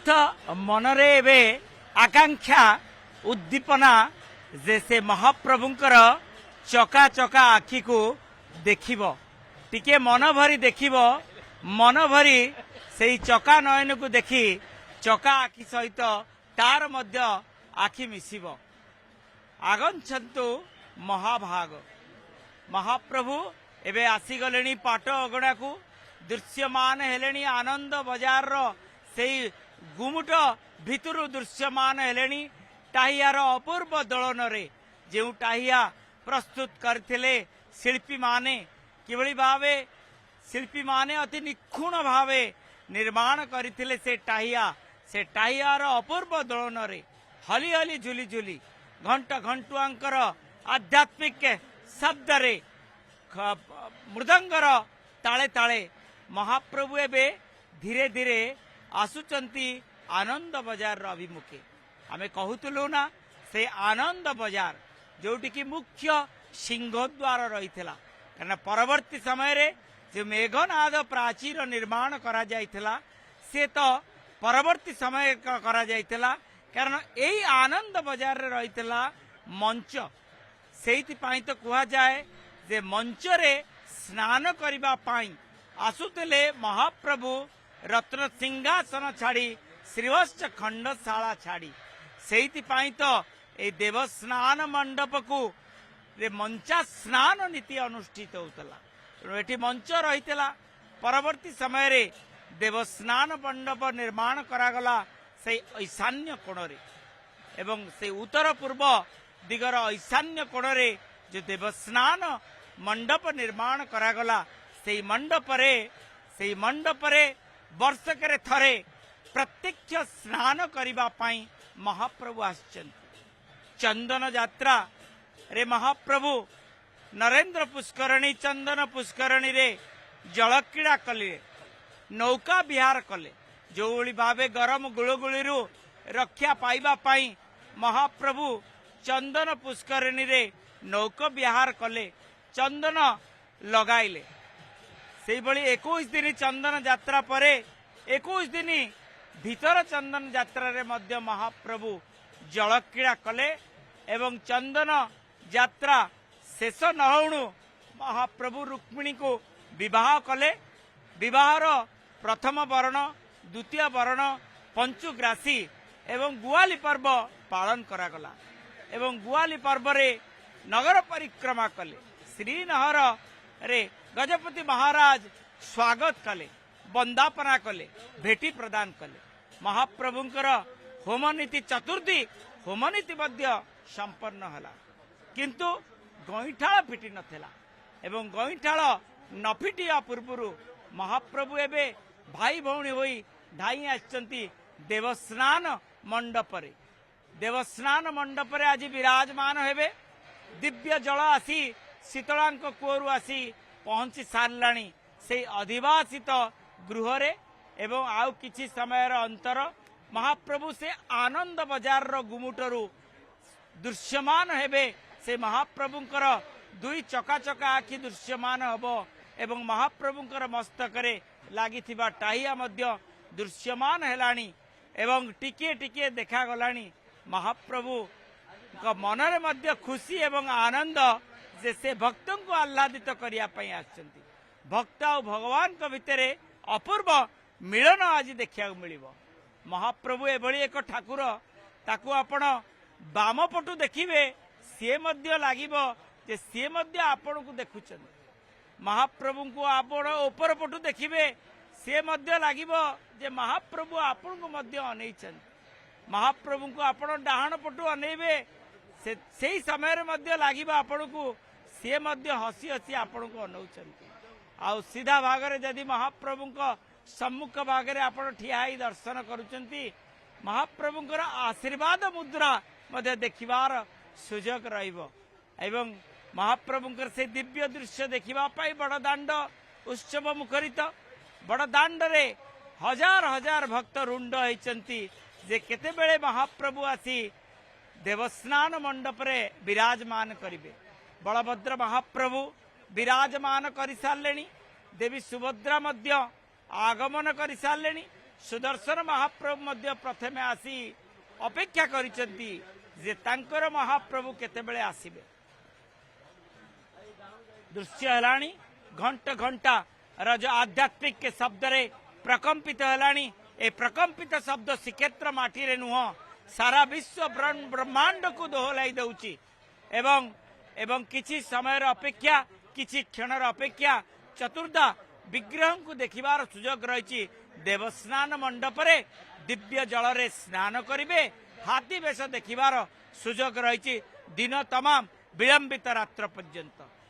समस्त मनरे एबे आकांक्षा उद्दीपना जे से महाप्रभुंकर चका चका आखि को देखिबो टिके मन भरी देखिबो मन भरी से चका नयन को देखी चका आखि सहित तार मध्य आखि मिसिबो आगंछन्तु महाभाग महाप्रभु एबे आसीगलेनी पाट अगणा को दृश्यमान हेलेनी आनंद बजार रो सेई गुमुट भितरु दृश्यमान हेलेनी टाहियार अपूर्व दलन रे जेउ टाहिया प्रस्तुत करथिले शिल्पी माने किभଳି भावे शिल्पी माने अति निखुण भावे निर्माण करथिले से टाहियार अपूर्व दलन रे हली हली झुली झुली घंट घंटुआंकर आध्यात्मिक शब्द रे मृदंगर ताले ताले महाप्रभु एबे धीरे धीरे आसुचंती आनंद बजार अभिमुखे आमे कहूतलु ना से आनंद बजार जोटी की मुख्य सिंहद्वार रही कारण परवर्ती समय रे जो मेघनाद प्राचीर निर्माण करा जाइथिला से तो परवर्ती समय करा जाइथिला कारण यही आनंद बजार रे रही मंच सेति पाई तो कहा जाए जे मंच रे स्नान करिबा पाई आसुतले महाप्रभु रत्न सिंहासन छाड़ी श्रीवत्स खंडशाला छाड़ी सेति पाई तो ए देवस्नान मंडप को रे मंचा स्नान नीति अनुष्ठित होतला एठी मंच रहितला परवर्ती समय रे देवस्नान मंडप निर्माण करागला से ईशान्य कोण रे एवं से उत्तर पूर्व दिगर ईशान्य कोण रे जो देवस्नान मंडप निर्माण करागला से मंडप रे वर्षक रे थरे प्रत्यक्ष स्नान करिबा पाई महाप्रभु आछन चंदन यात्रा रे महाप्रभु नरेंद्र पुष्करणी चंदन पुष्करणी रे जल क्रीड़ा कले नौका विहार कले जो भावे गरम गुलगुली रक्षा पाइबा पाई महाप्रभु चंदन पुष्करणी रे नौका विहार कले चंदन लगाइले से 21 दिन चंदन यात्रा परे 21 दिन भीतर चंदन यात्रा रे मध्य महाप्रभु जल क्रीड़ा कले एवं चंदन यात्रा शेष नहुणु महाप्रभु रुक्मिणी को विवाह कले विवाहर प्रथम वर्ण द्वितीय वर्ण पंचुग्रासी एवं गुआली पर्व पालन करागला एवं गुआली पर्व रे नगर परिक्रमा कले श्रीनगर रे गजपति महाराज स्वागत कले वंदापना कले भेटी प्रदान कले महाप्रभुंकर होमनीति चतुर्थी होमनीति मध्य संपन्न हला किंतु गईठाळ फिटी नथिला एवं गईठाळ न फिटिया पूर्वरु महाप्रभु एबे भाई भौणी होई धाई आछंती देवस्नान मंडपरे आज विराजमान हेबे दिव्य जल आसी शीतलांक कुअरु आसी पहुंची सारलाणी से अधिवासित गृह रे एवं आउ किछि समयर अंतर महाप्रभु से आनंद बजार रो गुमुटरू दृश्यमान हेबे से महाप्रभुंकर दुई चका चका आखि दृश्यमान हबो एवं महाप्रभुंकर मस्तकरे लागिथिबा टाहिया मध्य दृश्यमान हेलाणी एवं टिके टिके देखा गलाणी महाप्रभु मनरे मध्य खुशी एवं आनंद जे से भक्तों को आह्लादित करिया पई आछंती भक्त और भगवान को भितरे अपूर्व मिलन आज देखा मिलिबो महाप्रभु एभली एक ठाकुर ताकू आपण बाम पटु देखिबे सी मध्य लागिबो जे सी मध्य आपण को देखुछन महाप्रभु को आपण ऊपर पटु देखिबे सी मध्य लागिबो जे महाप्रभु आपण को मध्य अनैछन महाप्रभु को आपण डाहाण पटु अनैबे से समय रे मध्य लागिबो आपण को सी मध्य हसी हसी आपण को अनौछन आ सीधा भागरे जदि महाप्रभु को सम्मुख भागरे आपण ठिया ही दर्शन करुचंती महाप्रभुंकर आशीर्वाद मुद्रा मध्य देखिबार सुजोग रहिबो एवं महाप्रभुंकर से दिव्य दृश्य देखिबा पाई बड़ दांड उत्सव मुखरित बड़ दांड रे हजार हजार भक्त रुंड होइचंती जे केते बेले महाप्रभु आसी देवस्नान मंडप रे विराजमान करिवे बलभद्र महाप्रभु विराजमान करि सारलेनी देवी सुभद्रा मध्य आगमन करि सारलेनी सुदर्शन महाप्रभु मध्य प्रथमे आसी अपेक्षा करिसेंती जे तांकर महाप्रभु केतेबेले आसीबे। दृश्य हलानी घंटा घंटा रज आध्यात्मिक के शब्द रे प्रकंपित हलानी। ए प्रकंपित शब्द श्रीक्षेत्र माटी रे नुह सारा विश्व ब्रह्मांड को दोहलाई दउची। एवं एवं किछि समय अपेक्षा किछि क्षणर अपेक्षा चतुर्धा विग्रह को देखिबार सुजोग रही। देवस्नान मंडप रे दिव्य जल रे स्नान करिवे, हाथी वेश देखिबार सुजोग रही दिन तमाम विलंबित रात्र पर्यंत।